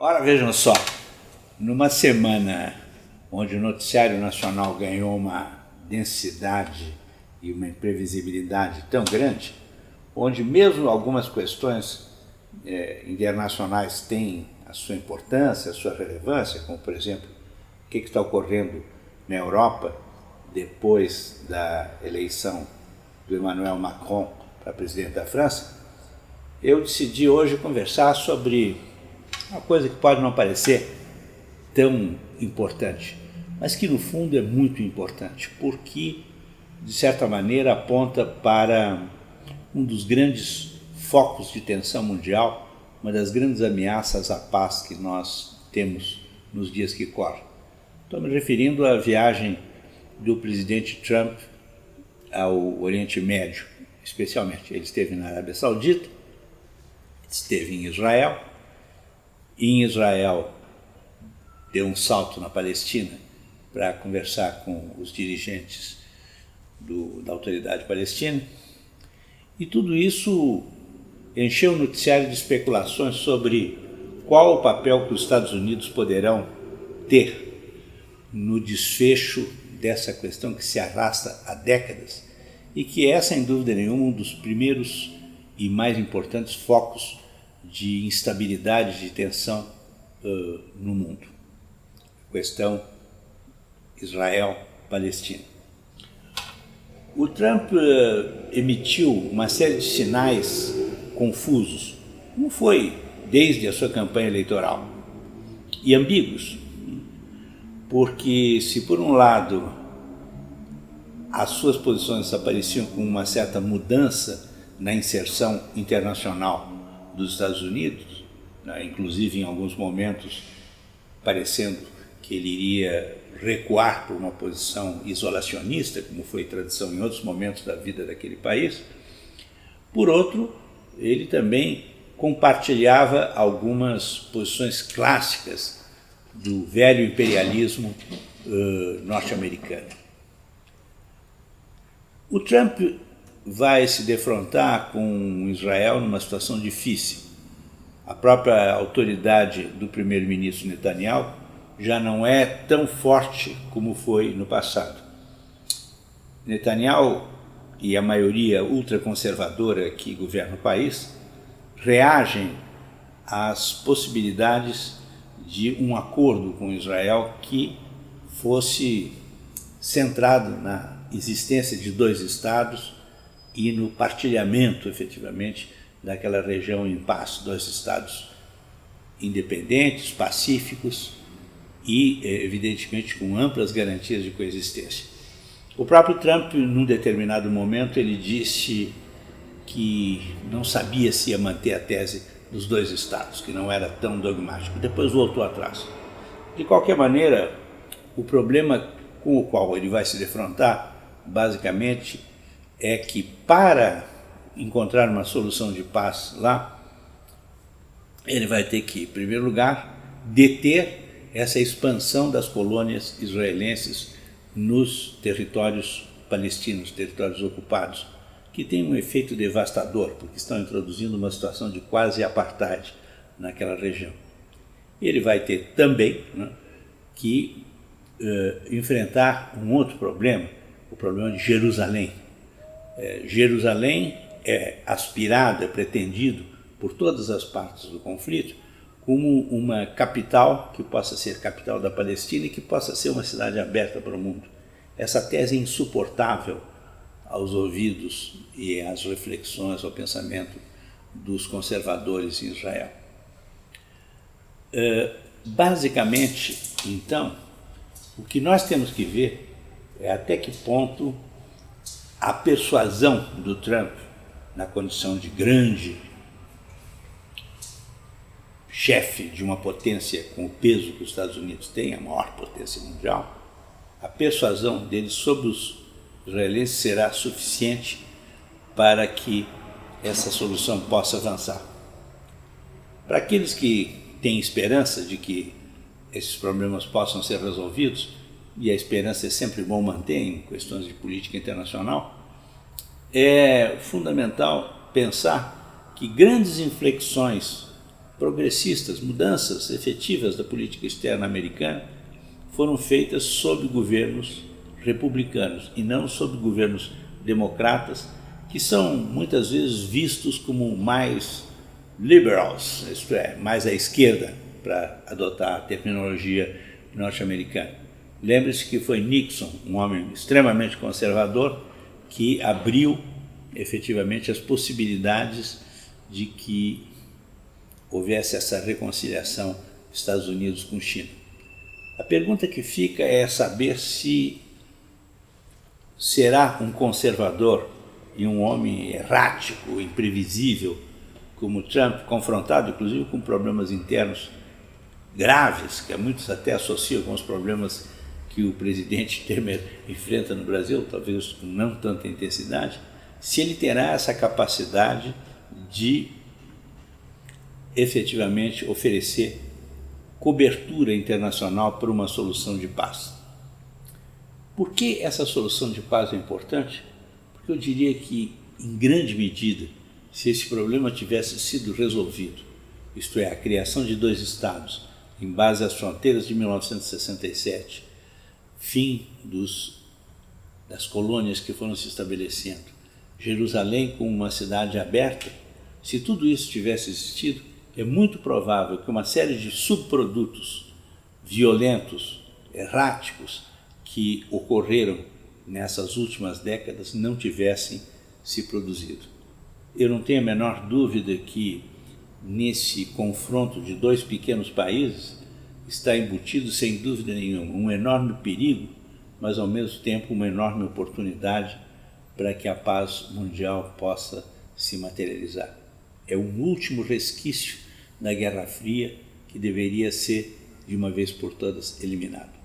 Ora, vejam só, numa semana onde o noticiário nacional ganhou uma densidade e uma imprevisibilidade tão grande, onde mesmo algumas questões internacionais têm a sua importância, a sua relevância, como por exemplo, o que está ocorrendo na Europa depois da eleição do Emmanuel Macron para presidente da França, eu decidi hoje conversar sobre uma coisa que pode não parecer tão importante, mas que no fundo é muito importante, porque de certa maneira aponta para um dos grandes focos de tensão mundial, uma das grandes ameaças à paz que nós temos nos dias que correm. Estou me referindo à viagem do presidente Trump ao Oriente Médio, especialmente. Ele esteve na Arábia Saudita, esteve em Israel, e em Israel deu um salto na Palestina para conversar com os dirigentes da autoridade palestina, e tudo isso encheu o noticiário de especulações sobre qual o papel que os Estados Unidos poderão ter no desfecho dessa questão que se arrasta há décadas e que é, sem dúvida nenhuma, um dos primeiros e mais importantes focos de instabilidade, de tensão no mundo. A questão Israel-Palestina. O Trump emitiu uma série de sinais confusos, como foi desde a sua campanha eleitoral, e ambíguos, porque se por um lado as suas posições apareciam com uma certa mudança na inserção internacional dos Estados Unidos, né, inclusive em alguns momentos parecendo que ele iria recuar por uma posição isolacionista, como foi tradição em outros momentos da vida daquele país. Por outro, ele também compartilhava algumas posições clássicas do velho imperialismo norte-americano. O Trump vai se defrontar com Israel numa situação difícil. A própria autoridade do primeiro-ministro Netanyahu já não é tão forte como foi no passado. Netanyahu e a maioria ultraconservadora que governa o país reagem às possibilidades de um acordo com Israel que fosse centrado na existência de dois estados e no partilhamento, efetivamente, daquela região em paz, dois estados independentes, pacíficos e, evidentemente, com amplas garantias de coexistência. O próprio Trump, num determinado momento, ele disse que não sabia se ia manter a tese dos dois estados, que não era tão dogmático. Depois voltou atrás. De qualquer maneira, o problema com o qual ele vai se defrontar, basicamente, é que para encontrar uma solução de paz lá, ele vai ter que, em primeiro lugar, deter essa expansão das colônias israelenses nos territórios palestinos, territórios ocupados, que tem um efeito devastador, porque estão introduzindo uma situação de quase apartheid naquela região. Ele vai ter também, né, que enfrentar um outro problema, o problema de Jerusalém. Jerusalém é aspirado, é pretendido por todas as partes do conflito como uma capital que possa ser capital da Palestina e que possa ser uma cidade aberta para o mundo. Essa tese é insuportável aos ouvidos e às reflexões, ao pensamento dos conservadores em Israel. Basicamente, então, o que nós temos que ver é até que ponto a persuasão do Trump, na condição de grande chefe de uma potência com o peso que os Estados Unidos têm, a maior potência mundial, a persuasão dele sobre os israelenses será suficiente para que essa solução possa avançar. Para aqueles que têm esperança de que esses problemas possam ser resolvidos, e a esperança é sempre bom manter em questões de política internacional, é fundamental pensar que grandes inflexões progressistas, mudanças efetivas da política externa americana foram feitas sob governos republicanos e não sob governos democratas, que são muitas vezes vistos como mais liberals, isto é, mais à esquerda, para adotar a terminologia norte-americana. Lembre-se que foi Nixon, um homem extremamente conservador, que abriu efetivamente as possibilidades de que houvesse essa reconciliação Estados Unidos com China. A pergunta que fica é saber se será um conservador e um homem errático, imprevisível, como Trump, confrontado inclusive com problemas internos graves, que muitos até associam com os problemas que o presidente Temer enfrenta no Brasil, talvez com não tanta intensidade, se ele terá essa capacidade de efetivamente oferecer cobertura internacional para uma solução de paz. Por que essa solução de paz é importante? Porque eu diria que, em grande medida, se esse problema tivesse sido resolvido, isto é, a criação de 2 estados, em base às fronteiras de 1967, fim das colônias que foram se estabelecendo, Jerusalém como uma cidade aberta, se tudo isso tivesse existido, é muito provável que uma série de subprodutos violentos, erráticos, que ocorreram nessas últimas décadas não tivessem se produzido. Eu não tenho a menor dúvida que nesse confronto de 2 pequenos países está embutido, sem dúvida nenhuma, um enorme perigo, mas ao mesmo tempo uma enorme oportunidade para que a paz mundial possa se materializar. É um último resquício da Guerra Fria que deveria ser, de uma vez por todas, eliminado.